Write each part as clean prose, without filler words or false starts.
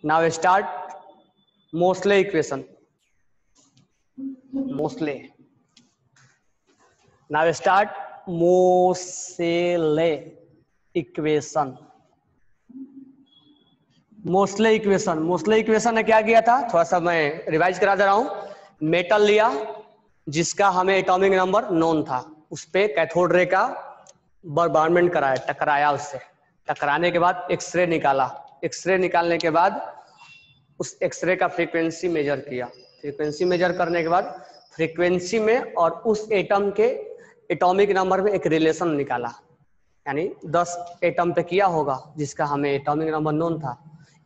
Now start Moseley equation. Moseley, now start Moseley equation. Moseley equation, Moseley equation ने क्या किया था, थोड़ा सा मैं रिवाइज करा दे रहा हूं। मेटल लिया जिसका हमें एटॉमिक नंबर नोन था, उस पे कैथोड रे का बॉम्बार्डमेंट कराया, टकराया, उससे टकराने के बाद एक्सरे निकाला। एक्सरे निकालने के बाद उस एक्सरे का फ्रीक्वेंसी मेजर किया। फ्रीक्वेंसी मेजर करने के बाद फ्रीक्वेंसी में और उस एटम के एटॉमिक नंबर में एक रिलेशन निकाला, यानी 10 एटम पे किया होगा जिसका हमें एटॉमिक नंबर नोन था।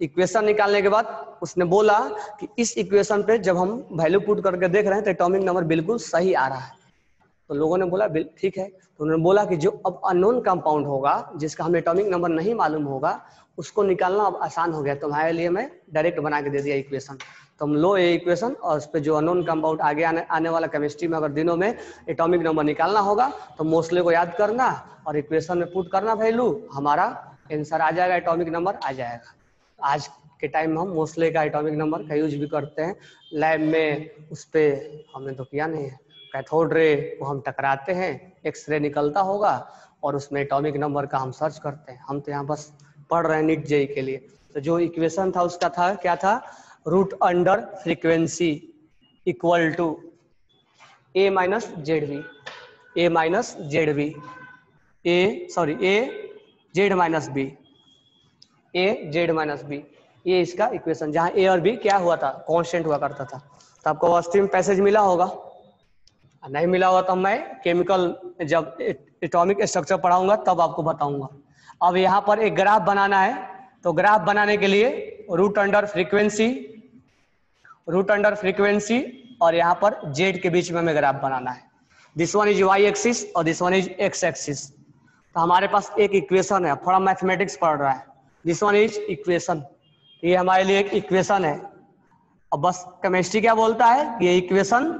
इक्वेशन निकालने के बाद उसने बोला कि इस इक्वेशन पे जब हम वैल्यू पुट करके देख रहे हैं तो एटॉमिक नंबर बिल्कुल सही आ रहा है। तो लोगों ने बोला ठीक है। तो उन्होंने बोला कि जो अब अननोन कंपाउंड होगा जिसका हमें एटॉमिक नंबर नहीं मालूम होगा उसको निकालना अब आसान हो गया। तुम्हारे लिए मैं डायरेक्ट बना के दे दिया इक्वेशन। तुम लो ये इक्वेशन और उस पर जो अननोन कंपाउंड आगे आने वाला केमिस्ट्री में अगर दिनों में एटॉमिक नंबर निकालना होगा तो मोस्टली को याद करना और इक्वेशन में पुट करना वैल्यू, हमारा आंसर आ जाएगा, एटॉमिक नंबर आ जाएगा। आज के टाइम में हम मोस्टली का एटॉमिक नंबर का यूज भी करते हैं लैब में। उस पर हमने तो किया नहीं है। कैथोड रे को हम टकराते हैं, एक्सरे निकलता होगा और उसमें एटॉमिक नंबर का हम सर्च करते हैं। हम तो यहाँ बस पढ़ रहे हैं नीट जेई के लिए। तो जो इक्वेशन था उसका था क्या था, root under frequency equal to A minus Z B, A minus Z B, A Z minus B, A Z minus B, ये इसका इक्वेशन, जहां ए और बी क्या हुआ था, कांस्टेंट हुआ करता था। तो आपको स्ट्रीम पैसेज मिला होगा, नहीं मिला हुआ तो मैं केमिकल जब एटॉमिक स्ट्रक्चर पढ़ाऊंगा तब आपको बताऊंगा। अब यहाँ पर एक ग्राफ बनाना है, तो ग्राफ बनाने के लिए रूट अंडर फ्रीक्वेंसी और यहाँ पर जेड के बीच में हमें ग्राफ बनाना है। This one is Y axis और this one is X axis. तो हमारे पास एक इक्वेशन है, थोड़ा मैथमेटिक्स पढ़ रहा है। दिस वन इज इक्वेशन, ये हमारे लिए एक इक्वेशन है। अब बस केमिस्ट्री क्या बोलता है, ये इक्वेशन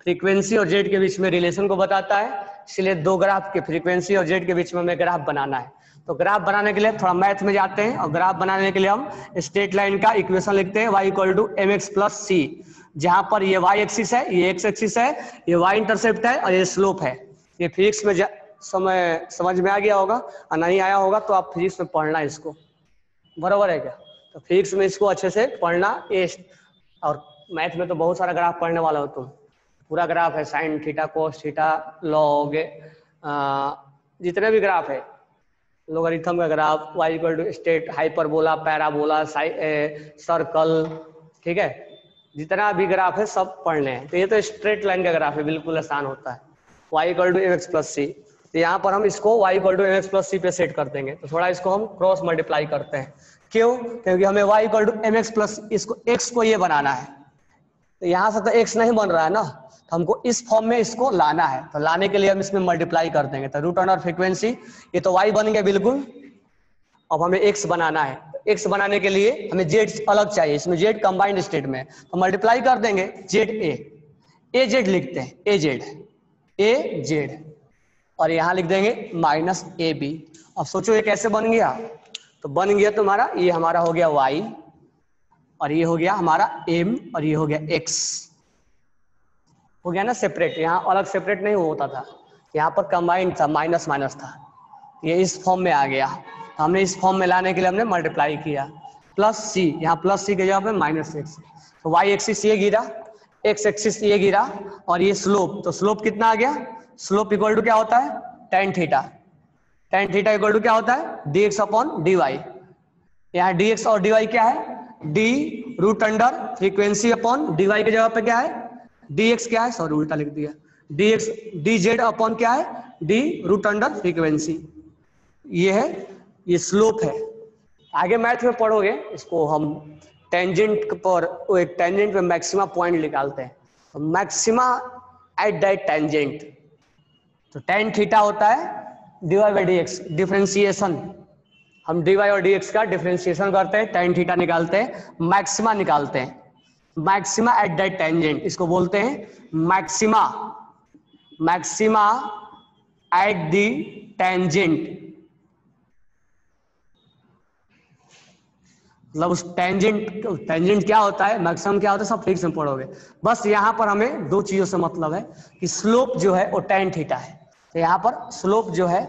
फ्रीक्वेंसी और जेड के बीच में रिलेशन को बताता है, इसलिए दो ग्राफ के फ्रीक्वेंसी और जेड के बीच में हमें ग्राफ बनाना है। तो ग्राफ बनाने के लिए थोड़ा मैथ में जाते हैं और ग्राफ बनाने के लिए हम स्ट्रेट लाइन का इक्वेशन लिखते हैं, y equal to M X plus C, जहां पर ये y एक्सिस है, ये x एक्सिस है, ये y इंटरसेप्ट है और ये स्लोप है। ये फिजिक्स में समझ में आ गया होगा, और नहीं आया होगा तो आप फिजिक्स में पढ़ना इसको, बराबर है क्या। तो फिजिक्स में इसको अच्छे से पढ़ना, और मैथ में तो बहुत सारा ग्राफ पढ़ने वाला हो तुम। पूरा ग्राफ है, sine theta, cos theta, log, जितने भी ग्राफ है, लोगरिथम का graph, y equal to state, hyperbola, parabola, circle, ठीक है, जितना भी ग्राफ है सब पढ़ने हैं। तो ये तो स्ट्रेट लाइन का ग्राफ है, बिल्कुल आसान होता है, y equal to M X plus C. तो यहाँ पर हम इसको y equal to M X plus C पे सेट कर देंगे। तो थोड़ा इसको हम क्रॉस मल्टीप्लाई करते हैं, क्यों, क्योंकि हमें y equal to M X plus इसको x को ये बनाना है। तो यहाँ से तो x नहीं बन रहा है ना, तो हमको इस फॉर्म में इसको लाना है। तो लाने के लिए हम इसमें मल्टीप्लाई कर देंगे। तो रूट अंडर फ्रीक्वेंसी, ये तो y बन गया बिल्कुल। अब हमें x बनाना है, तो x बनाने के लिए हमें z अलग चाहिए, इसमें z कंबाइंड स्टेट में, तो मल्टीप्लाई कर देंगे a z लिखते हैं, a z, और यहाँ लिख देंगे माइनस ए बी। अब सोचो ये कैसे बन गया, तो बन गया तुम्हारा, ये हमारा हो गया y और ये हो गया हमारा m और ये हो गया x, हो गया ना सेपरेट। यहाँ अलग सेपरेट नहीं होता था, यहाँ पर कंबाइंड था, माइनस माइनस था, ये इस फॉर्म में आ गया। तो हमने इस फॉर्म में लाने के लिए हमने मल्टीप्लाई किया, प्लस सी, यहाँ प्लस सी के जगह पे माइनस एक्स। तो वाई एक्सिस ये गिरा, एक्स एक्सिस ये गिरा, और ये स्लोप, तो स्लोप कितना आ गया, स्लोप इक्वल टू क्या होता है, tan theta. Tan theta equal to क्या होता है, D X upon D Y. यहाँ डी एक्स और डी वाई क्या है, D root under frequency upon D Y की जगह पे क्या है, डी एक्स क्या है, सॉरी उल्टा लिख दिया, D x, D Z upon क्या है, डी रूट अंडर फ्रीक्वेंसी। ये है, ये स्लोप है। आगे मैथ में पढ़ोगे इसको, हम टेंजेंट पर, वो एक टेंजेंट पे मैक्सिमा पॉइंट निकालते हैं, तो मैक्सिमा एट दैट टेंजेंट, तो टेन थीटा होता है D Y by D X, differentiation, हम डी वाई और डी एक्स का डिफरेंशिएशन करते हैं, टेन थीटा निकालते हैं, मैक्सिमा निकालते हैं, मैक्सिमा एट दैट टेंजेंट, इसको बोलते हैं maxima, maxima at the tangent. मतलब उस टेंजेंट क्या होता है, मैक्सिमम क्या होता है, सब फिक्स में पढ़ोगे। बस यहाँ पर हमें दो चीजों से मतलब है कि स्लोप जो है वो tan थीटा है। तो यहाँ पर स्लोप जो है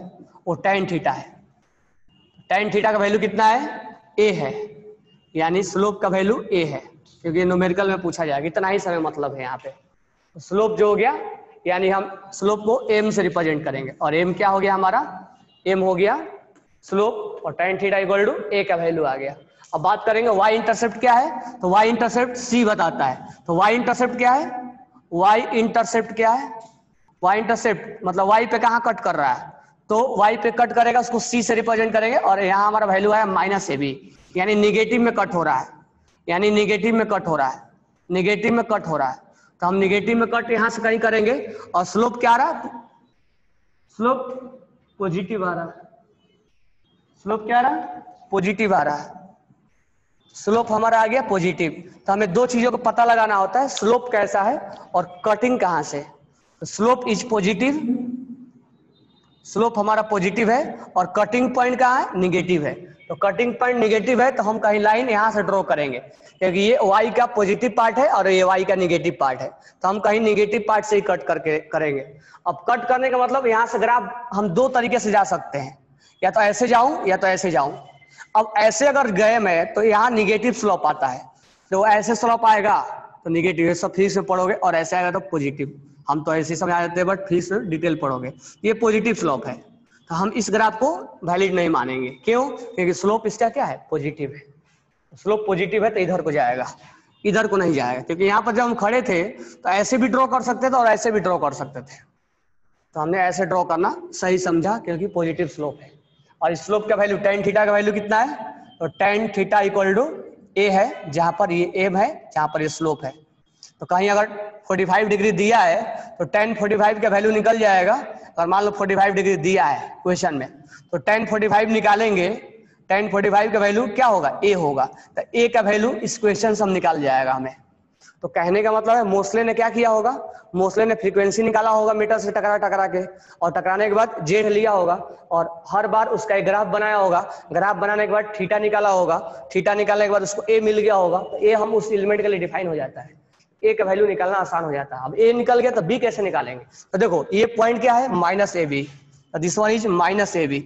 वो tan थीटा है। tan थीटा का वैल्यू कितना है, a है, यानी स्लोप का वैल्यू a है, क्योंकि न्यूमेरिकल में पूछा जाएगा। इतना ही समय मतलब है यहाँ पे। तो स्लोप जो हो गया, यानी हम स्लोप को m से रिप्रेजेंट करेंगे, और m क्या हो गया हमारा, m हो गया स्लोप, और tan theta equal to a का वैल्यू आ गया। अब बात करेंगे y इंटरसेप्ट क्या है, तो y इंटरसेप्ट c बताता है। तो y इंटरसेप्ट क्या है, y इंटरसेप्ट क्या है, y इंटरसेप्ट मतलब y पे कहाँ कट कर रहा है, तो y पे कट करेगा, उसको c से रिप्रेजेंट करेंगे, और यहाँ हमारा वैल्यू है माइनस ए बी, यानी निगेटिव में कट हो रहा है, यानी निगेटिव में कट हो रहा है, निगेटिव में कट हो रहा है। तो हम निगेटिव में कट यहां से कहीं करेंगे, और स्लोप क्या आ रहा, स्लोप पॉजिटिव आ रहा है, स्लोप क्या आ रहा, पॉजिटिव आ रहा है, स्लोप हमारा आ गया पॉजिटिव। तो हमें दो चीजों को पता लगाना होता है, स्लोप कैसा है और कटिंग कहां से। तो स्लोप इज पॉजिटिव, स्लोप हमारा पॉजिटिव है, और कटिंग पॉइंट कहाँ है, निगेटिव है। तो कटिंग पॉइंट निगेटिव है, तो हम कहीं लाइन यहां से ड्रॉ करेंगे, क्योंकि ये y का पॉजिटिव पार्ट है और ये y का निगेटिव पार्ट है, तो हम कहीं निगेटिव पार्ट से ही कट करके करेंगे। अब कट करने का मतलब यहां से ग्राफ हम दो तरीके से जा सकते हैं, या तो ऐसे जाऊं या तो ऐसे जाऊं। अब ऐसे अगर गए मैं, तो यहाँ निगेटिव स्लोप आता है, तो ऐसे स्लोप आएगा तो निगेटिव, ये सब फिर से पढ़ोगे, और ऐसे आएगा तो पॉजिटिव। हम तो ऐसे समझा देते हैं, बट फिर से डिटेल पढ़ोगे। ये पॉजिटिव स्लोप है, तो हम इस ग्राफ को वैलिड नहीं मानेंगे। क्यों, क्योंकि स्लोप इसका क्या है, पॉजिटिव है। स्लोप पॉजिटिव है तो इधर को जाएगा, इधर को नहीं जाएगा, क्योंकि यहाँ पर जब हम खड़े थे तो ऐसे भी ड्रॉ कर सकते थे और ऐसे भी ड्रॉ कर सकते थे, तो हमने ऐसे ड्रॉ करना सही समझा, क्योंकि पॉजिटिव स्लोप है। और स्लोप का वैल्यू tan थीटा का वैल्यू कितना है, तो tan theta equal to a है, जहां पर ये m है, जहां पर ये स्लोप है। तो कहीं अगर 45 डिग्री दिया है तो tan 45 का वैल्यू निकल जाएगा। अगर मान लो 45 डिग्री दिया है क्वेश्चन में, तो tan 45 निकालेंगे, tan 45 का वैल्यू क्या होगा, a होगा, तो a का वैल्यू इस क्वेश्चन से हम निकाल जाएगा हमें। तो कहने का मतलब है मोस्ले ने क्या किया होगा, मोस्ले ने फ्रीक्वेंसी निकाला होगा मीटर से टकरा टकरा के, और टकराने के बाद जेड लिया होगा, और हर बार उसका एक ग्राफ बनाया होगा, ग्राफ बनाने के बाद थीटा निकाला होगा, थीटा निकालने के बाद उसको ए मिल गया होगा, तो ए हम उस एलिमेंट के लिए डिफाइन हो जाता है, ए का वैल्यू निकालना आसान हो जाता है। अब ए निकल गया तो बी कैसे निकालेंगे, तो देखो ये पॉइंट क्या है, minus A B, this one is minus A B.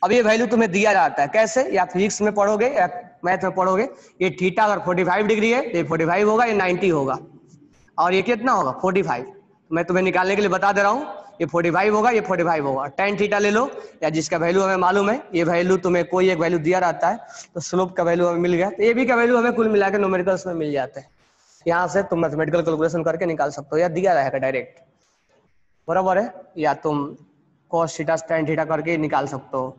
अब ये वैल्यू तुम्हें दिया जाता है कैसे, या फिजिक्स में पढ़ोगे या मैथ में पढ़ोगे, ये थीटा अगर 45 डिग्री है तो ये 45 होगा, ये 90 होगा, और ये कितना होगा 45। मैं तुम्हें निकालने के लिए बता दे रहा हूँ, ये 45 होगा, ये 45 होगा। tan थीटा ले लो, या जिसका वैल्यू हमें मालूम है, ये वैल्यू तुम्हें कोई एक वैल्यू दिया रहता है, तो स्लोप का वैल्यू हमें मिल गया, तो ए बी का वैल्यू हमें कुल मिला के न्यूमेरिकल्स में मिल जाता है। यहाँ से तुम मैथमेटिकल कैलकुलेशन करके निकाल सकते हो, या दिया रहेगा डायरेक्ट, बराबर है, या तुम cos थीटा tan थीटा करके निकाल सकते हो,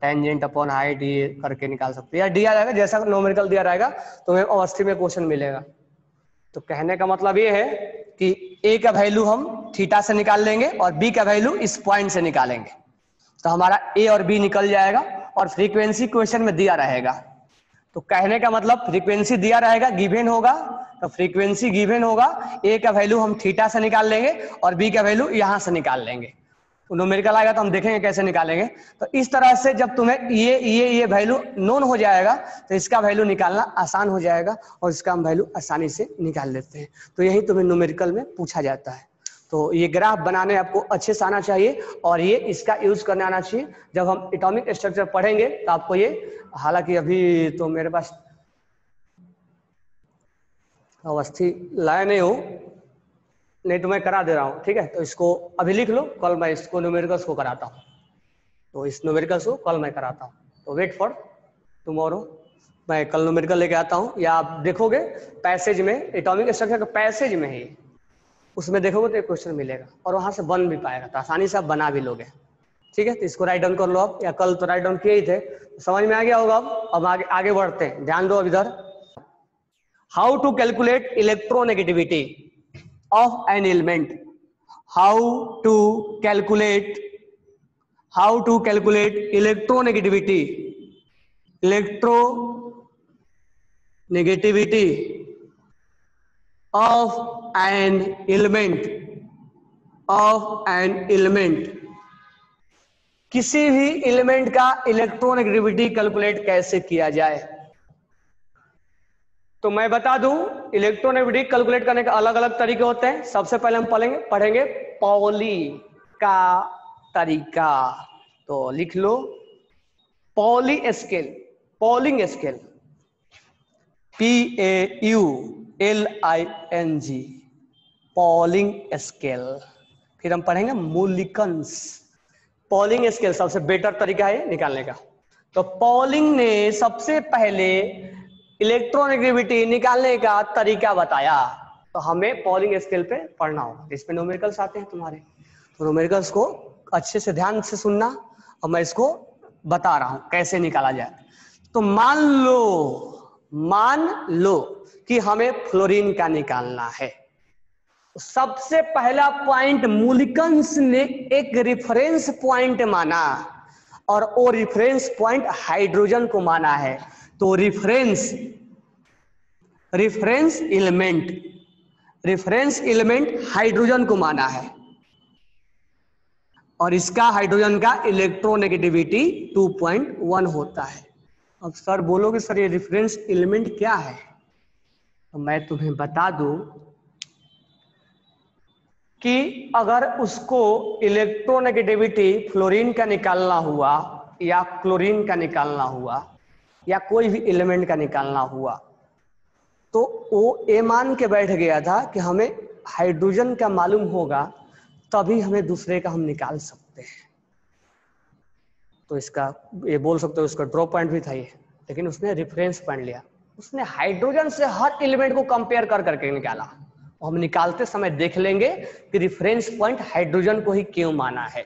टेंजेंट अपॉन हाइट ये करके निकाल सकते हो, या दिया जाएगा जैसा न्यूमेरिकल दिया रहेगा तुम्हें अवस्थी में क्वेश्चन मिलेगा। तो कहने का मतलब ये है कि ए का वैल्यू हम थीटा से निकाल लेंगे और बी का वैल्यू इस पॉइंट से निकालेंगे, तो हमारा ए और बी निकल जाएगा, और फ्रीक्वेंसी क्वेश्चन में दिया रहेगा। तो कहने का मतलब फ्रीक्वेंसी दिया रहेगा, गिवन होगा, तो फ्रीक्वेंसी गिवन होगा, ए का वैल्यू हम थीटा से निकाल लेंगे और बी का वैल्यू यहां से निकाल लेंगे। न्यूमेरिकल आएगा तो हम देखेंगे कैसे निकालेंगे। तो इस तरह से जब तुम्हें ये वैल्यू नोन हो जाएगा, तो इसका वैल्यू निकालना आसान हो जाएगा, और इसका हम वैल्यू आसानी से निकाल लेते हैं। तो यही तुम्हें न्यूमेरिकल में पूछा जाता है। तो ये ग्राफ बनाने आपको अच्छे से आना चाहिए, और ये इसका यूज करने आना चाहिए। जब हम एटॉमिक स्ट्रक्चर पढ़ेंगे तो आपको ये, हालांकि अभी तो मेरे पास अवस्थी लाया नहीं हूं, नहीं तो मैं करा दे रहा हूँ, ठीक है। तो इसको अभी लिख लो, कल मैं इसको न्यूमेरिकल्स को कराता हूँ, तो इस न्यूमेरिकल्स को कल मैं कराता हूँ। तो वेट फॉर टुमारो, मैं कल न्यूमेरिकल लेके आता हूँ, या आप देखोगे पैसेज में, एटॉमिक स्ट्रक्चर के पैसेज में ही उसमें देखोगे तो एक क्वेश्चन मिलेगा, और वहां से बन भी पाएगा, तो आसानी से आप बना भी लोगे, ठीक है। तो इसको राइट डाउन कर लो आप, या कल तो राइट डाउन किए ही थे, तो समझ में आ गया होगा। अब आगे बढ़ते हैं, ध्यान दो अब इधर। How to calculate electronegativity of an element, how to calculate electronegativity of an element किसी भी एलिमेंट का इलेक्ट्रोनेगेटिविटी कैलकुलेट कैसे किया जाए। तो मैं बता दूं, इलेक्ट्रोनेगेटिविटी कैलकुलेट करने के अलग अलग तरीके होते हैं। सबसे पहले हम पढ़ेंगे पॉली का तरीका। तो लिख लो Pauling scale, Pauling scale, PAULING, Pauling scale. फिर हम पढ़ेंगे मूलिकन्स। पॉलिंग स्केल सबसे बेटर तरीका है निकालने का। तो पॉलिंग ने सबसे पहले इलेक्ट्रोनेगेटिविटी निकालने का तरीका बताया। तो हमें पॉलिंग स्केल पे पढ़ना होगा। इसमें न्यूमेरिकल्स आते हैं तुम्हारे, तो न्यूमेरिकल्स को अच्छे से ध्यान से सुनना, और मैं इसको बता रहा हूं कैसे निकाला जाए। तो मान लो कि हमें फ्लोरीन का निकालना है। सबसे पहला पॉइंट मूलिकन्स ने एक रिफरेंस पॉइंट माना, और वो रिफरेंस पॉइंट हाइड्रोजन को माना है। तो रिफरेंस एलिमेंट हाइड्रोजन को माना है, और इसका हाइड्रोजन का इलेक्ट्रोनेगेटिविटी 2.1 होता है। अब सर बोलोगे सर ये रेफरेंस एलिमेंट क्या है, तो मैं तुम्हें बता दूं कि अगर उसको इलेक्ट्रोनेगेटिविटी फ्लोरीन का निकालना हुआ, या क्लोरीन का निकालना हुआ, या कोई भी एलिमेंट का निकालना हुआ, तो वो ये मान के बैठ गया था कि हमें हाइड्रोजन का मालूम होगा तभी हमें दूसरे का हम निकाल सकते हैं। तो इसका ये बोल सकते हो इसका ड्रॉ पॉइंट भी था ये, लेकिन उसने रेफरेंस पॉइंट लिया। उसने हाइड्रोजन से हर एलिमेंट को कंपेयर कर करके निकाला। और हम निकालते समय देख लेंगे कि रेफरेंस पॉइंट हाइड्रोजन को ही क्यों माना है।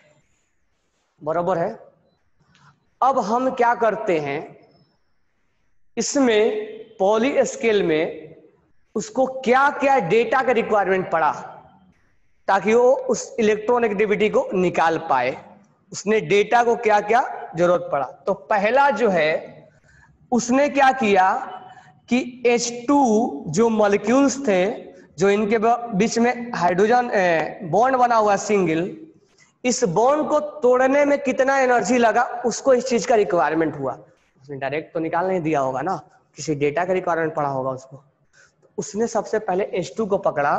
बराबर है। अब हम क्या करते हैं, इसमें पॉली स्केल में उसको क्या क्या डेटा का रिक्वायरमेंट पड़ा ताकि वो उस इलेक्ट्रोनेगेटिविटी को निकाल पाए। उसने डेटा को क्या क्या जरूरत पड़ा। तो पहला जो है उसने क्या किया कि H2 जो मॉलिक्यूल्स थे, जो इनके बीच में हाइड्रोजन बॉन्ड बना हुआ सिंगल, इस बॉन्ड को तोड़ने में कितना एनर्जी लगा उसको इस चीज का रिक्वायरमेंट हुआ। उसने डायरेक्ट तो निकाल नहीं दिया होगा ना, किसी डेटा का रिक्वायरमेंट पड़ा होगा उसको। उसने सबसे पहले H2 को पकड़ा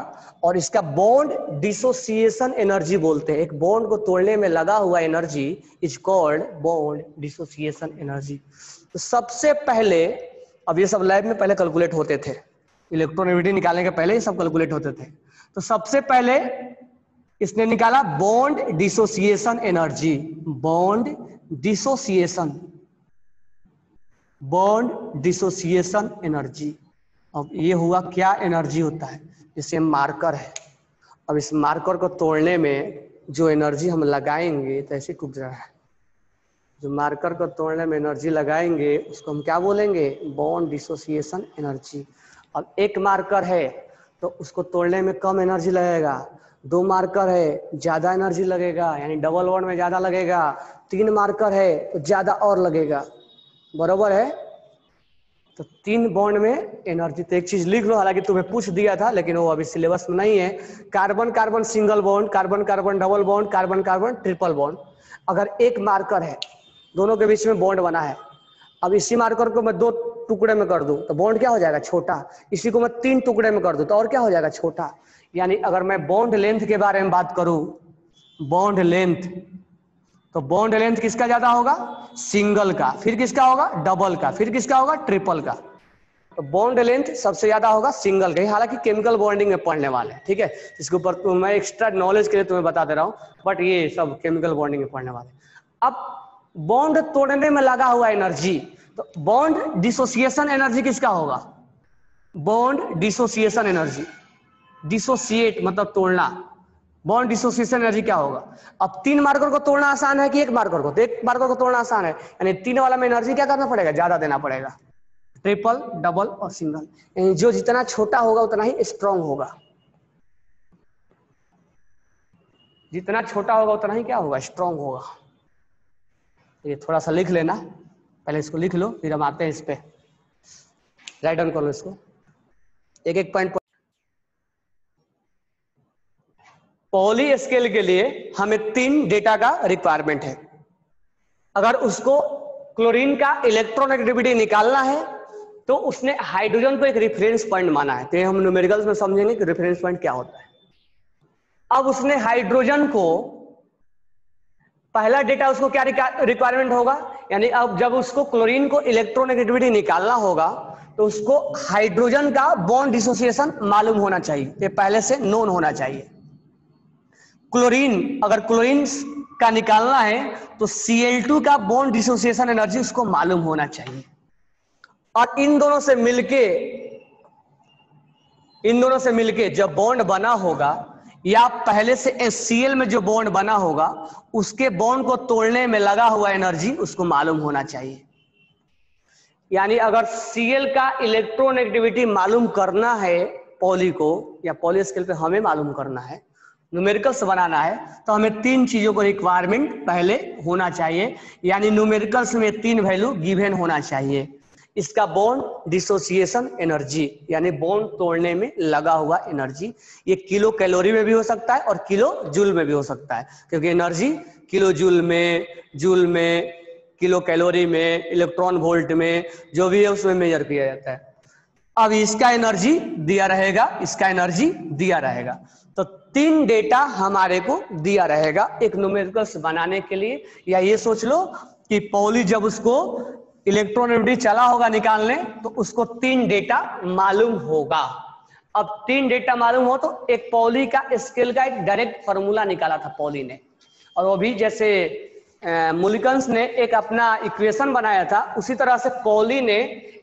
और इसका बॉन्ड डिसोसिएशन एनर्जी बोलते हैं। एक बॉन्ड को तोड़ने में लगा हुआ energy is called bond dissociation energy. तो सबसे पहले, अब ये सब लैब में पहले कैलकुलेट होते थे, इलेक्ट्रोनेगेटिविटी निकालने के पहले ये सब कैलकुलेट होते थे। तो सबसे पहले इसने निकाला bond dissociation energy, bond dissociation energy. अब ये हुआ क्या एनर्जी होता है, जैसे मार्कर है। अब इस मार्कर को तोड़ने में जो एनर्जी हम लगाएंगे, तो ऐसे कुछ रहा है, जो मार्कर को तोड़ने में एनर्जी लगाएंगे उसको हम क्या बोलेंगे, बॉन्ड डिसोसिएशन एनर्जी। अब एक मार्कर है तो उसको तोड़ने में कम एनर्जी लगेगा, 2 मार्कर है ज्यादा एनर्जी लगेगा, यानी डबल बॉन्ड में ज्यादा लगेगा, 3 मार्कर है तो ज्यादा और लगेगा। बराबर है। तो 3 बॉन्ड में एनर्जी। तो एक चीज लिख लो, हालांकि तुम्हें पूछ दिया था लेकिन वो अभी सिलेबस में नहीं है। Carbon carbon single bond, carbon carbon double bond, carbon carbon triple bond. अगर एक मार्कर है, दोनों के बीच में बॉन्ड बना है, अब इसी मार्कर को मैं 2 टुकड़े में कर दूं तो बॉन्ड क्या हो जाएगा, छोटा। इसी को मैं 3 टुकड़े में कर दूं तो और क्या हो जाएगा, छोटा। यानी अगर मैं बॉन्ड लेंथ के बारे में बात करूं, बॉन्ड लेंथ, तो बॉन्ड लेंथ किसका ज्यादा होगा, सिंगल का। फिर किसका होगा, डबल का। फिर किसका होगा, ट्रिपल का। तो बॉन्ड लेंथ सबसे ज्यादा होगा सिंगल का। हालांकि केमिकल बॉन्डिंग में पढ़ने वाले हैं, ठीक है, इसके ऊपर तो मैं एक्स्ट्रा नॉलेज के लिए तुम्हें बता दे रहा हूं, बट ये सब केमिकल बॉन्डिंग में पढ़ने वाले। अब बॉन्ड तोड़ने में लगा हुआ एनर्जी, तो बॉन्ड डिसोसिएशन एनर्जी किसका होगा, बॉन्ड डिसोसिएशन एनर्जी। डिसोसिएट मतलब तोड़ना, बॉन्ड डिसोसिएशन एनर्जी क्या होगा। अब 3 मार्कर को तोड़ना आसान है कि एक मार्कर को, तो एक मार्कर को तोड़ना आसान है, यानी 3 वाला में एनर्जी क्या करना पड़ेगा, ज्यादा देना पड़ेगा। ट्रिपल, डबल और सिंगल, यानी जो जितना छोटा होगा उतना ही स्ट्रांग होगा, जितना छोटा होगा उतना ही क्या होगा, स्ट्रांग होगा। ये थोड़ा सा लिख लेना, पहले इसको लिख लो फिर हम आते हैं इस पे, राइट डाउन कर लो इसको एक एक पॉइंट। पॉली स्केल के लिए हमें 3 डेटा का रिक्वायरमेंट है। अगर उसको क्लोरीन का इलेक्ट्रोनेगेटिविटी निकालना है तो उसने हाइड्रोजन को एक रेफरेंस पॉइंट माना है। तो हम न्यूमेरिकल्स में समझेंगे कि रेफरेंस पॉइंट क्या होता है। अब उसने हाइड्रोजन को, पहला डेटा उसको क्या रिक्वायरमेंट होगा, यानी अब जब उसको क्लोरीन को इलेक्ट्रोनेगेटिविटी निकालना होगा तो उसको हाइड्रोजन का बॉन्ड डिसोसिएशन मालूम होना चाहिए, ये पहले से नोन होना चाहिए। क्लोरीन, अगर क्लोरीन का निकालना है तो Cl2 का बॉन्ड डिसोसिएशन एनर्जी उसको मालूम होना चाहिए। और इन दोनों से मिलके जब बॉन्ड बना होगा, या पहले से HCl में जो बॉन्ड बना होगा उसके बॉन्ड को तोड़ने में लगा हुआ एनर्जी उसको मालूम होना चाहिए। यानी अगर Cl का इलेक्ट्रोनेगेटिविटी मालूम करना है पॉली को, या पॉली स्केल पे हमें मालूम करना है, न्यूमेरिकल्स बनाना है, तो हमें 3 चीजों को रिक्वायरमेंट पहले होना चाहिए। यानी न्यूमेरिकल्स में 3 वैल्यू गिवन होना चाहिए। इसका बॉन्ड डिसोसिएशन एनर्जी, यानी बॉन्ड तोड़ने में लगा हुआ एनर्जी, ये किलो कैलोरी में भी हो सकता है और किलो जूल में भी हो सकता है, क्योंकि एनर्जी किलो जूल में, किलो कैलोरी में, इलेक्ट्रॉन वोल्ट में, जो भी है उसमें मेजर किया जाता है। अब इसका एनर्जी दिया रहेगा, इसका एनर्जी दिया रहेगा, तो 3 डेटा हमारे को दिया रहेगा एक न्यूमेरिकल्स बनाने के लिए। या ये सोच लो कि पॉली जब उसको इलेक्ट्रोनेगेटिविटी चला होगा निकालने तो उसको 3 डेटा मालूम होगा। अब 3 डेटा मालूम हो तो एक पॉली का स्केल का एक डायरेक्ट फॉर्मूला निकाला था पॉली ने, और वो भी जैसे मुलिकन्स ने एक अपना इक्वेशन बनाया था, उसी तरह से पॉली ने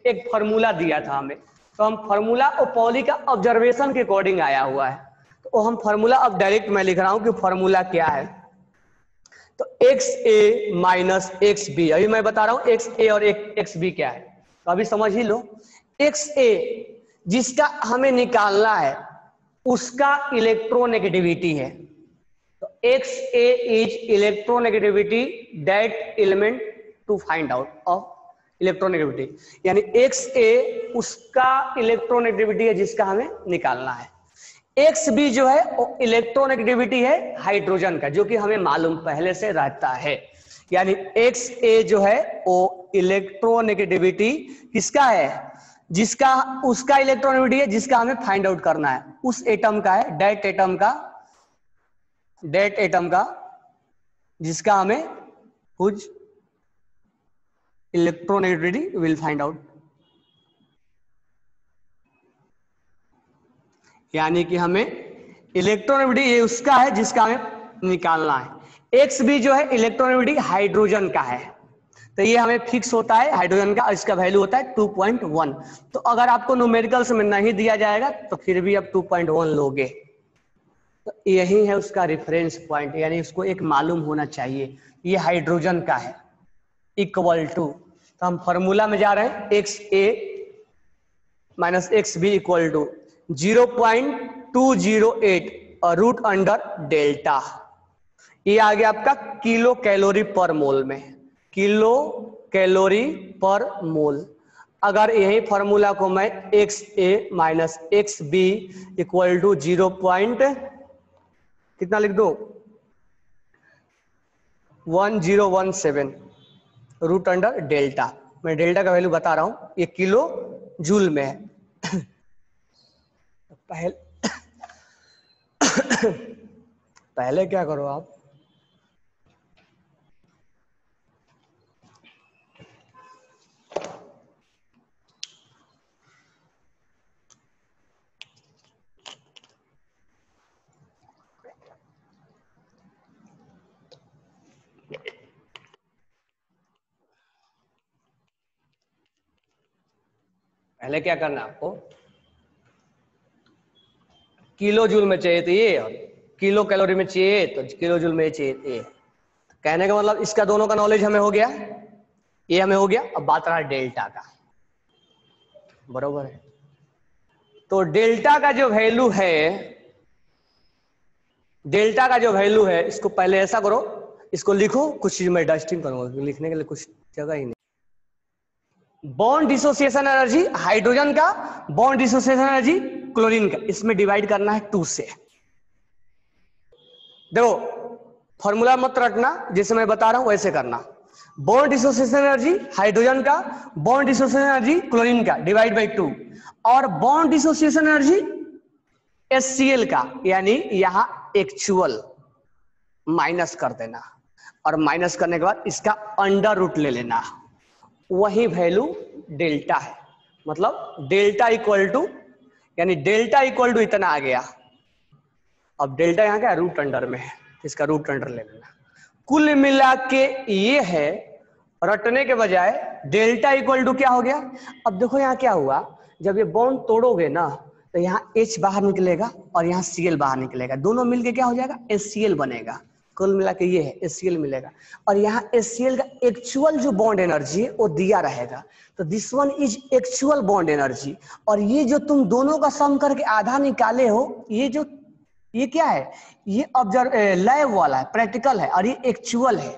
एक फॉर्मूला दिया था हमें। तो हम फॉर्मूला और पॉली का ऑब्जर्वेशन के अकॉर्डिंग आया हुआ है, तो हम फॉर्मूला अब डायरेक्ट मैं लिख रहा हूं कि फॉर्मूला क्या है। तो XA माइनस XB, अभी मैं बता रहा हूं XA और XB क्या है, तो अभी समझ ही लो। XA जिसका हमें निकालना है उसका इलेक्ट्रोनेगेटिविटी है, तो XA is electronegativity that element to find out of electronegativity, यानी XA उसका इलेक्ट्रोनेगेटिविटी है जिसका हमें निकालना है। XB जो है वो इलेक्ट्रोनेगेटिविटी है हाइड्रोजन का, जो कि हमें मालूम पहले से रहता है। यानी XA जो है वो इलेक्ट्रोनेगेटिविटी किसका है, जिसका उसका इलेक्ट्रोनेगेटिविटी है जिसका हमें फाइंड आउट करना है, उस एटम का है, डेट एटम का जिसका हमें कुछ इलेक्ट्रोनेगेटिविटी विल फाइंड आउट। यानी कि हमें इलेक्ट्रोनेगेटिविटी ये उसका है जिसका हमें निकालना है। XB जो है इलेक्ट्रोनेगेटिविटी हाइड्रोजन का है, तो ये हमें फिक्स होता है हाइड्रोजन का, इसका वैल्यू होता है 2.1। तो अगर आपको न्यूमेरिकल्स में नहीं दिया जाएगा तो फिर भी आप 2.1 लोगे, तो यही है उसका रेफरेंस पॉइंट, यानी उसको एक मालूम होना चाहिए ये हाइड्रोजन का है, इक्वल टू। तो हम फॉर्मूला में जा रहे हैं, XA minus XB equal to 0.208 और रूट अंडर डेल्टा, ये आ गया आपका किलो कैलोरी पर मोल में, किलो कैलोरी पर मोल। अगर यही फॉर्मूला को मैं XA minus XB equal to 0. कितना लिख दो 1017 रूट अंडर डेल्टा, मैं डेल्टा का वैल्यू बता रहा हूं, ये किलो जूल में है। पहले क्या करो आप, पहले क्या करना आपको, किलो जूल में चाहिए तो ये, और किलो कैलोरी में चाहिए तो किलो जूल में चाहिए ये। कहने का मतलब इसका दोनों का नॉलेज हमें हो गया, ये हमें हो गया। अब बात रहा डेल्टा का, बरोबर है। तो डेल्टा का जो वैल्यू है, डेल्टा का जो वैल्यू है, इसको पहले ऐसा करो, इसको लिखो, कुछ चीज मैं डस्टिंग करूंगा, लिखने के लिए कुछ जगह ही नहीं। बॉन्ड डिसोसिएशन एनर्जी हाइड्रोजन का, बॉन्ड डिसोसिएशन एनर्जी क्लोरीन का, इसमें डिवाइड करना है 2 से। देखो फॉर्मूला मत रटना, जैसे मैं बता रहा हूं वैसे करना। बॉन्ड डिसोसिएशन एनर्जी हाइड्रोजन का, बॉन्ड डिसोसिएशन एनर्जी क्लोरीन का डिवाइड बाई 2, और बॉन्ड डिसोसिएशन एनर्जी HCl का, यानी यहां एक्चुअल माइनस कर देना, और माइनस करने के बाद इसका अंडर रूट ले लेना, वही वैल्यू डेल्टा है। मतलब डेल्टा इक्वल टू, यानी डेल्टा इक्वल टू इतना आ गया। अब डेल्टा यहाँ क्या रूट अंडर में है, इसका रूट अंडर ले लेना। कुल मिला के ये है, रटने के बजाय डेल्टा इक्वल टू क्या हो गया। अब देखो यहाँ क्या हुआ, जब ये बॉन्ड तोड़ोगे ना तो यहाँ H बाहर निकलेगा और यहाँ Cl बाहर निकलेगा, दोनों मिलके क्या हो जाएगा HCl बनेगा। कुल मिला के ये है HCl मिलेगा, और यहाँ HCl का एक्चुअल जो बॉन्ड एनर्जी है वो दिया रहेगा। तो this one is actual bond energy, और ये जो तुम दोनों का सम करके आधा निकाले हो, ये क्या है, ये ऑब्जर्व लैब वाला है, प्रैक्टिकल है, और ये एक्चुअल है।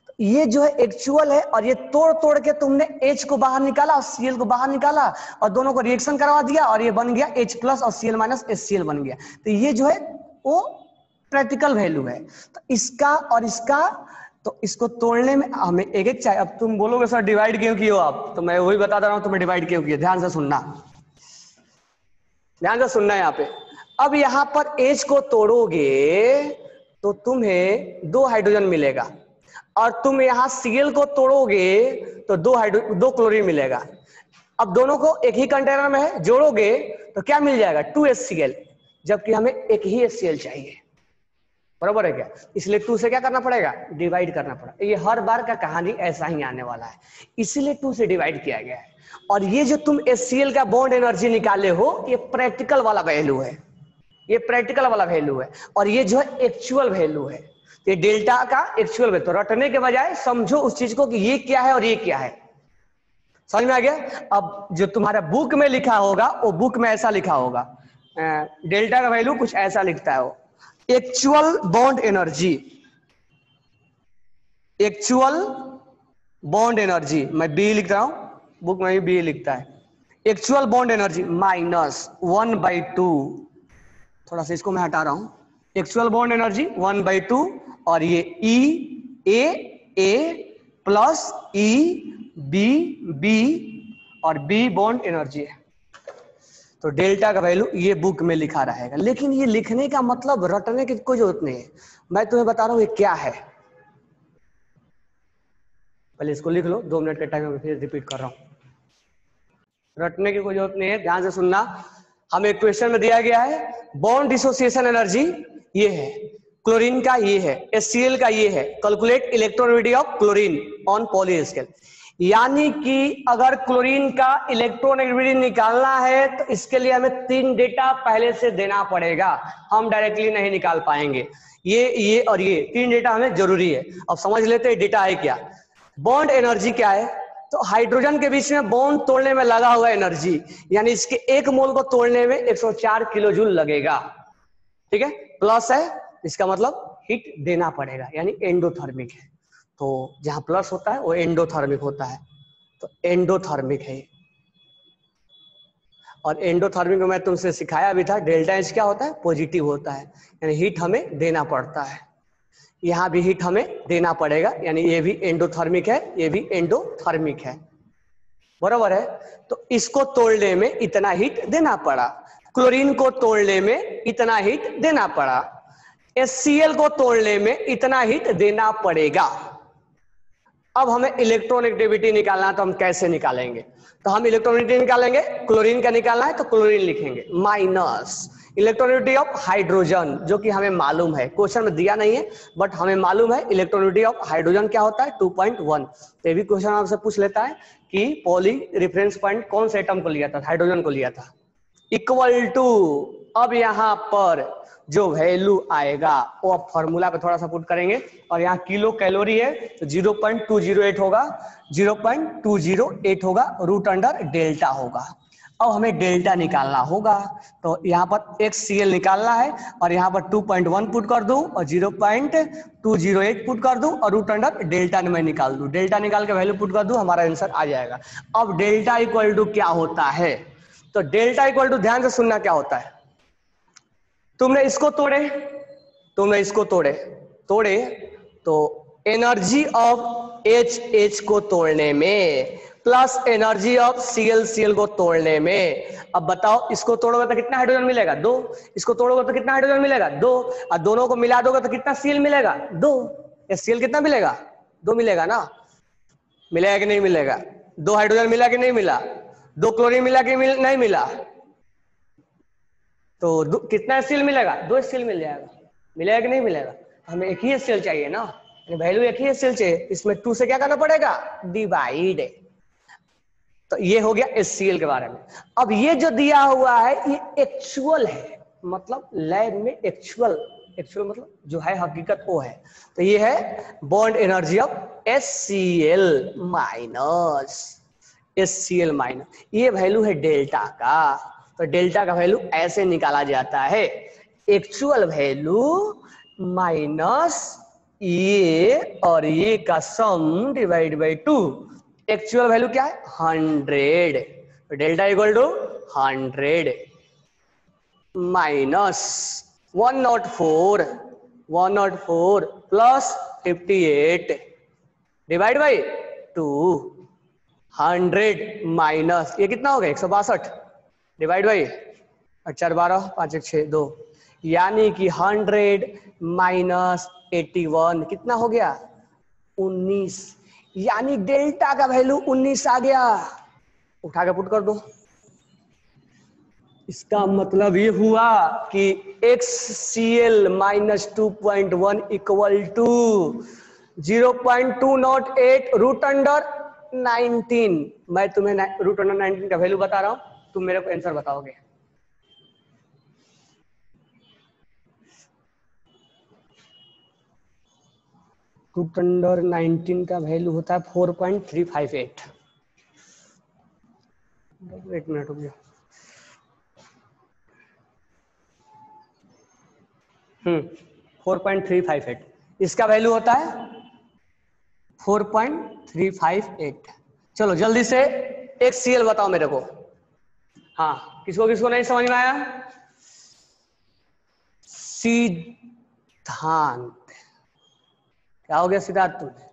तो ये जो है एक्चुअल है, और ये तोड़ तोड़ के तुमने H को बाहर निकाला और Cl को बाहर निकाला और दोनों को रिएक्शन करवा दिया, और ये बन गया H प्लस और Cl माइनस HCl बन गया। तो ये जो है वो प्रैक्टिकल वैल्यू है। तो इसका और इसका, तो इसको तोड़ने में हमें एक एक चाहिए। अब तुम बोलोगे सर डिवाइड क्यों किए हो आप, तो मैं वही बता दे रहा हूं तुम्हें डिवाइड क्यों किए। ध्यान से सुनना, ध्यान से सुनना यहाँ पे। अब यहाँ पर H को तोड़ोगे तो तुम्हें 2 हाइड्रोजन मिलेगा, और तुम यहाँ Cl को तोड़ोगे तो 2 क्लोरीन मिलेगा। अब दोनों को एक ही कंटेनर में है, जोड़ोगे तो क्या मिल जाएगा 2 HCl, जबकि हमें एक ही HCl चाहिए। बराबर है क्या, इसलिए 2 से क्या करना पड़ेगा, डिवाइड करना पड़ेगा। ये हर बार का कहानी ऐसा ही आने वाला है, इसीलिए 2 से डिवाइड किया गया है। और ये जो तुम HCl का बॉन्ड एनर्जी निकाले हो, ये प्रैक्टिकल वाला वैल्यू है, ये प्रैक्टिकल वाला वैल्यू है, और ये जो है एक्चुअल वैल्यू है। ये डेल्टा का एक्चुअल वैल्यू। तो रटने के बजाय समझो उस चीज को कि ये क्या है और ये क्या है। समझ में आ गया। अब जो तुम्हारा बुक में लिखा होगा, वो बुक में ऐसा लिखा होगा, डेल्टा का वैल्यू कुछ ऐसा लिखता है वो, actual bond energy, actual bond energy, मैं बी लिख रहा हूं, बुक में भी बी लिखता है, एक्चुअल बॉन्ड एनर्जी माइनस 1/2, थोड़ा सा इसको मैं हटा रहा हूं, एक्चुअल बॉन्ड एनर्जी 1/2, और ये ए प्लस बी और बी बॉन्ड एनर्जी है। तो डेल्टा का वैल्यू ये बुक में लिखा रहेगा, लेकिन ये लिखने का मतलब रटने की कोई जरूरत नहीं है। मैं तुम्हें बता रहा हूं ये क्या है, पहले इसको लिख लो, 2 मिनट के टाइम में फिर रिपीट कर रहा हूं। रटने की कोई जरूरत नहीं है, ध्यान से सुनना। हमें क्वेश्चन में दिया गया है बॉन्ड डिसोसिएशन एनर्जी ये है, क्लोरीन का ये है, HCl का ये है, calculate electronegativity of chlorine on poly scale. यानी कि अगर क्लोरीन का इलेक्ट्रोनेगेटिविटी निकालना है तो इसके लिए हमें 3 डेटा पहले से देना पड़ेगा, हम डायरेक्टली नहीं निकाल पाएंगे। ये और ये 3 डेटा हमें जरूरी है। अब समझ लेते हैं डेटा है क्या। बॉन्ड एनर्जी क्या है, तो हाइड्रोजन के बीच में बॉन्ड तोड़ने में लगा हुआ एनर्जी, यानी इसके 1 मोल को तोड़ने में 104 किलो जूल लगेगा। ठीक है, प्लस है, इसका मतलब हीट देना पड़ेगा, यानी एंडोथर्मिक है। तो जहां प्लस होता है वो एंडोथर्मिक होता है, तो एंडोथर्मिक है। और एंडोथर्मिक में मैं तुमसे सिखाया भी था, डेल्टा एच क्या होता है, पॉजिटिव होता है, यानी हीट हमें देना पड़ता है। यहाँ भी हीट हमें देना पड़ेगा, यानी ये भी एंडोथर्मिक है, ये भी एंडोथर्मिक है, बराबर है। तो इसको तोड़ने में इतना हीट देना पड़ा, क्लोरीन को तोड़ने में इतना हीट देना पड़ा, HCl को तोड़ने में इतना हीट देना पड़ेगा। अब हमें इलेक्ट्रोनेगेटिविटी निकालना है, तो हम कैसे निकालेंगे, तो हम इलेक्ट्रोनेगेटिविटी निकालेंगे, क्लोरीन का निकालना है तो क्लोरीन लिखेंगे माइनस इलेक्ट्रोनेगेटिविटी ऑफ हाइड्रोजन, जो कि हमें मालूम है, क्वेश्चन में दिया नहीं है बट हमें मालूम है इलेक्ट्रोनेगेटिविटी ऑफ हाइड्रोजन क्या होता है 2.1। तो ये भी क्वेश्चन आपसे पूछ लेता है कि पॉली रेफरेंस पॉइंट कौन से एटम को लिया था, हाइड्रोजन को लिया था, इक्वल टू। अब यहाँ पर जो वैल्यू आएगा वो अब फॉर्मूला पे थोड़ा सा पुट करेंगे, और यहाँ किलो कैलोरी है तो 0.208 होगा, 0.208 होगा, रूट अंडर डेल्टा होगा। अब हमें डेल्टा निकालना होगा, तो यहाँ पर HCl निकालना है, और यहाँ पर 2.1 पुट कर दूं और 0.208 पुट कर दूं, और रूट अंडर डेल्टा में निकाल दूं, डेल्टा निकाल के वैल्यू पुट कर दूं, हमारा आंसर आ जाएगा। अब डेल्टा इक्वल टू क्या होता है, तो डेल्टा इक्वल टू, ध्यान से सुनना क्या होता है, तुमने इसको तोड़े तो एनर्जी ऑफ H को तोड़ने में प्लस एनर्जी ऑफ Cl को तोड़ने में। अब बताओ इसको तोड़ोगे तो कितना हाइड्रोजन मिलेगा? 2। इसको तोड़ोगे तो कितना हाइड्रोजन मिलेगा? 2। और दोनों को मिला दोगे तो कितना Cl मिलेगा? 2। Cl कितना मिलेगा? 2 मिलेगा ना? मिलेगा कि नहीं मिलेगा? 2 हाइड्रोजन मिला कि नहीं मिला? 2 क्लोरीन मिला कि नहीं मिला? तो कितना Cl मिलेगा? 2 Cl मिल जाएगा। मिलेगा कि नहीं मिलेगा? हमें एक ही Cl चाहिए ना, वैल्यू एक ही Cl चाहिए। इसमें 2 से क्या करना पड़ेगा? डिवाइड। तो ये हो गया HCl के बारे में। अब ये जो दिया हुआ है ये एक्चुअल है, मतलब लैब में एक्चुअल मतलब जो है हकीकत वो है। तो ये है bond energy of HCl minus. ये वैल्यू है डेल्टा का। तो डेल्टा का वैल्यू ऐसे निकाला जाता है, एक्चुअल वैल्यू माइनस ये और ये का sum divide by 2। Actual value क्या है? 100। तो delta equal to 100 minus 104 plus 58 divide by 2। 100 minus ये कितना हो गया? 162 डिवाइड बाई 4 12 5 1 6 2, यानी कि 100 माइनस 81 कितना हो गया? 19। यानी डेल्टा का वैल्यू 19 आ गया। उठा के पुट कर दो। इसका मतलब ये हुआ कि HCl minus 2.1 equal to 0.208 root under 19। मैं तुम्हें रूट अंडर 19 का वैल्यू बता रहा हूं, तुम मेरे को आंसर बताओगे। रूट अंडर 19 का वैल्यू होता है 4.358। एक मिनट हो गया। 4.358 इसका वैल्यू होता है 4.358। चलो जल्दी से HCl बताओ मेरे को। हाँ, किसको किसको नहीं समझ में आया? सिद्धांत। क्या हो गया सिद्धार्थ? तुमने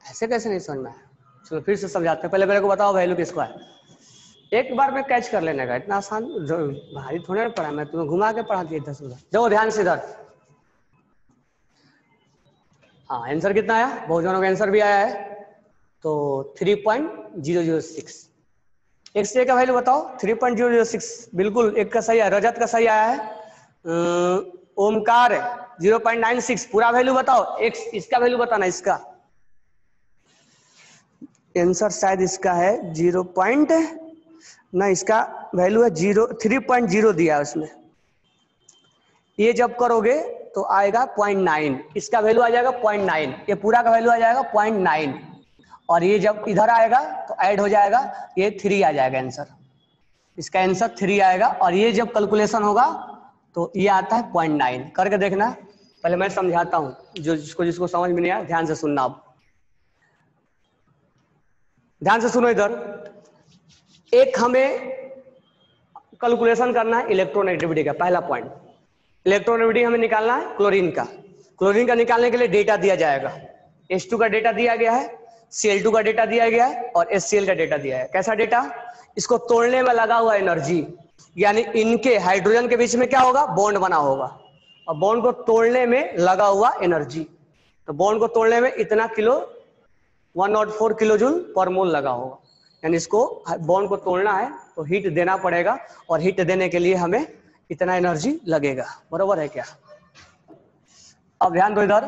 ऐसे कैसे नहीं समझ में आया? चलो फिर से समझाते हैं। पहले मेरे को बताओ वैल्यू किसका है। एक बार में कैच कर लेने का, इतना आसान भारी थोड़ा पढ़ा। मैं तुम्हें घुमा के पढ़ा दिया 10 बार। जाओ ध्यान से इधर। हाँ, आंसर कितना आया? बहुत जनों का आंसर भी आया है। तो 3.006। XCl का वैल्यू बताओ। 3.006 बिल्कुल एक का सही है। रजत का सही आया है। ओमकार 0.96 पूरा वैल्यू बताओ। इसका वैल्यू बताना। इसका आंसर शायद इसका है 0. ना, इसका वैल्यू है 3.0 दिया है उसमें। ये जब करोगे तो आएगा 0.9। इसका वैल्यू आ जाएगा 0.9। ये पूरा का वैल्यू आ जाएगा 0.9। और ये जब इधर आएगा तो ऐड हो जाएगा, ये 3 आ जाएगा आंसर। इसका आंसर 3 आएगा। और ये जब कैलकुलेशन होगा तो ये आता है 0.9। करके देखना। पहले मैं समझाता हूँ, जो जिसको समझ में नहीं आया ध्यान से सुनना। अब ध्यान से सुनो इधर। एक हमें कैलकुलेशन करना है इलेक्ट्रोनेगेटिविटी का। पहला पॉइंट, इलेक्ट्रोनेगेटिविटी हमें निकालना है क्लोरीन का। क्लोरीन का निकालने के लिए डेटा दिया जाएगा। H2 का डेटा दिया गया है, Cl2 का डेटा दिया गया है और HCl का डेटा दिया है। कैसा डेटा? इसको तोड़ने में लगा हुआ एनर्जी, यानी इनके हाइड्रोजन के बीच में क्या होगा? बॉन्ड बना होगा। और बॉन्ड को तोड़ने में लगा हुआ एनर्जी, तो बॉन्ड को तोड़ने में इतना 104 किलो जूल पर मोल लगा होगा। यानी इसको बॉन्ड को तोड़ना है तो हीट देना पड़ेगा, और हीट देने के लिए हमें इतना एनर्जी लगेगा। बरोबर है क्या? अब ध्यान दो इधर।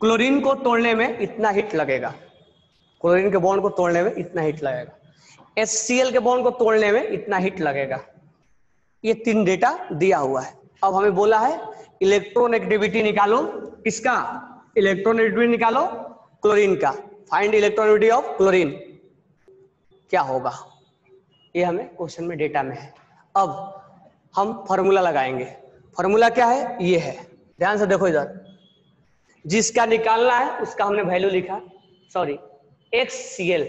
क्लोरीन को तोड़ने में इतना हीट लगेगा, क्लोरीन के बॉन्ड को तोड़ने में इतना हीट लगेगा, HCl के बॉन्ड को तोड़ने में इतना हीट लगेगा। ये 3 डेटा दिया हुआ है। अब हमें बोला है इलेक्ट्रोनेगेटिविटी निकालो। किसका? इलेक्ट्रोनेगेटिविटी निकालो क्लोरीन का। Find electronegativity of chlorine. क्या होगा? ये हमें क्वेश्चन में डेटा में है। अब हम फॉर्मूला लगाएंगे। फॉर्मूला क्या है? ये है। ध्यान से देखो इधर। जिसका निकालना है उसका हमने वैल्यू लिखा, सॉरी XCl,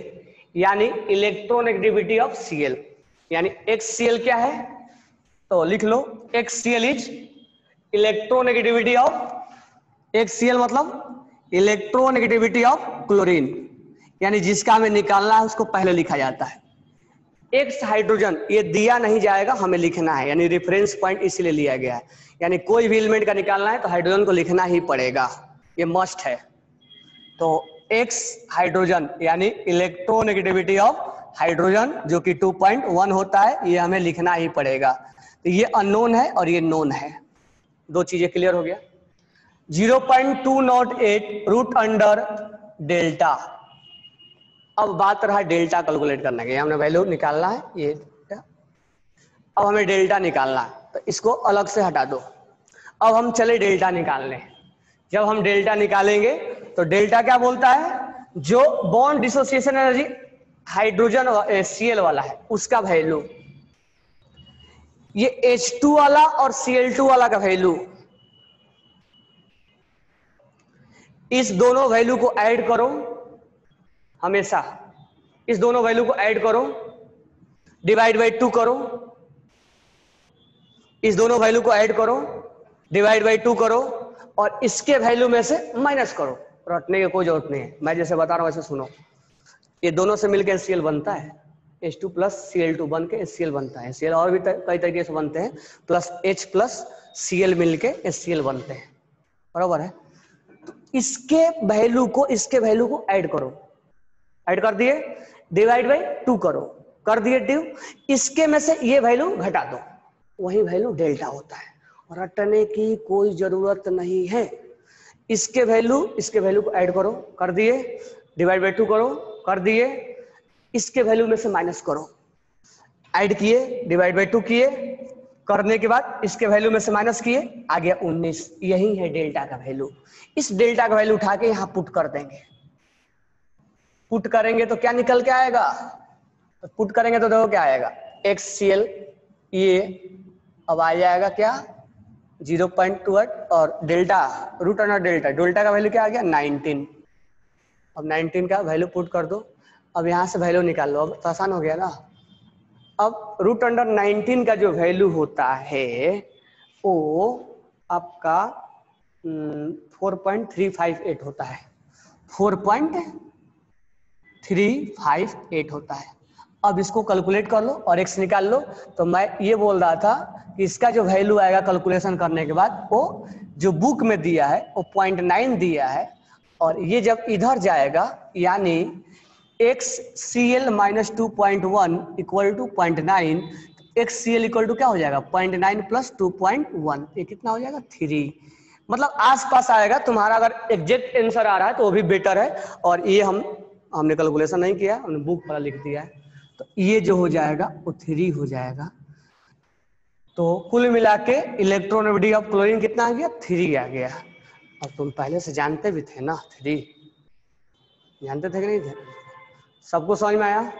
यानी इलेक्ट्रोनेगेटिविटी ऑफ Cl। यानी XCl क्या है? तो लिख लो, XCl is electronegativity of HCl मतलब इलेक्ट्रोनेगेटिविटी ऑफ क्लोरीन, यानी जिसका हमें निकालना है उसको पहले लिखा जाता है। X हाइड्रोजन ये दिया नहीं जाएगा, हमें लिखना है, यानी रेफरेंस पॉइंट इसलिए लिया गया है, यानी कोई भी एलिमेंट का निकालना है तो हाइड्रोजन को लिखना ही पड़ेगा, ये मस्ट है। तो X हाइड्रोजन यानी इलेक्ट्रोनेगेटिविटी ऑफ हाइड्रोजन जो कि 2.1 होता है, ये हमें लिखना ही पड़ेगा। तो ये अननोन है और ये नोन है, दो चीजें क्लियर हो गया। 0.208 रूट अंडर डेल्टा। अब बात रहा डेल्टा कैलकुलेट करने की, हमने वैल्यू निकालना है ये, अब हमें डेल्टा निकालना है तो इसको अलग से हटा दो। अब हम चले डेल्टा निकालने। जब हम डेल्टा निकालेंगे तो डेल्टा क्या बोलता है, जो बॉन्ड डिसोसिएशन एनर्जी हाइड्रोजन और HCl वाला है उसका वैल्यू, ये H2 वाला और Cl2 वाला का वैल्यू, इस दोनों वैल्यू को ऐड करो, हमेशा इस दोनों वैल्यू को ऐड करो, डिवाइड बाई 2 करो, इस दोनों वैल्यू को ऐड करो, डिवाइड बाई 2 करो, और इसके वैल्यू में से माइनस करो। रटने की कोई जरूरत नहीं है, मैं जैसे बता रहा हूं वैसे सुनो। ये दोनों से मिलकर HCl बनता है, H2 प्लस Cl2 बन के HCl बनता है। HCl और भी कई तरीके से बनते हैं, प्लस H प्लस Cl मिलके HCl बनते हैं, बराबर है। तो इसके वैल्यू को ऐड करो, ऐड कर दिए, डिवाइड बाई 2 करो, कर दिए डिव, इसके में से ये वैल्यू घटा दो, वही वैल्यू डेल्टा होता है। रटने की कोई जरूरत नहीं है, इसके वैल्यू को ऐड करो, कर दिए, डिवाइड बाई 2 करो, कर दिए, इसके वैल्यू में से माइनस करो, ऐड किए, डिवाइड बाई 2 किए, करने के बाद इसके वैल्यू में से माइनस किए, आ गया 19। यही है डेल्टा का वैल्यू। इस डेल्टा का वैल्यू उठा के यहां पुट कर देंगे, पुट करेंगे तो क्या निकल के आएगा, तो पुट करेंगे तो देखो क्या आएगा, HCl ये अब आ जाएगा क्या 0.28 और डेल्टा रूट अंडर डेल्टा का वैल्यू क्या आ गया 19। अब 19 का वैल्यू पुट कर दो, अब यहां से वैल्यू निकाल लो, अब तो आसान हो गया ना। अब रूट अंडर 19 का जो वैल्यू होता है वो आपका 4.358 होता है, 4.358 होता है। अब इसको कैलकुलेट कर लो और x निकाल लो। तो मैं ये बोल रहा था कि इसका जो वैल्यू आएगा कैलकुलेशन करने के बाद, वो जो बुक में दिया है वो 0.9 दिया है, और ये जब इधर जाएगा यानी HCl minus 2.1 equal to 0.9, HCl equal to क्या हो जाएगा 0.9 प्लस 2.1, ये कितना हो जाएगा 3। मतलब आसपास आएगा तुम्हारा, अगर एग्जैक्ट आंसर आ रहा है तो वो भी बेटर है। और ये हमने कैलकुलेशन नहीं किया, हमने बुक वाला लिख दिया है, तो ये जो हो जाएगा वो 3 हो जाएगा। तो कुल मिला के इलेक्ट्रोनेगेटिविटी ऑफ क्लोरीन कितना आ गया 3 आ गया। और तुम पहले से जानते भी थे ना 3, जानते थे कि नहीं थे? सबको समझ में आया?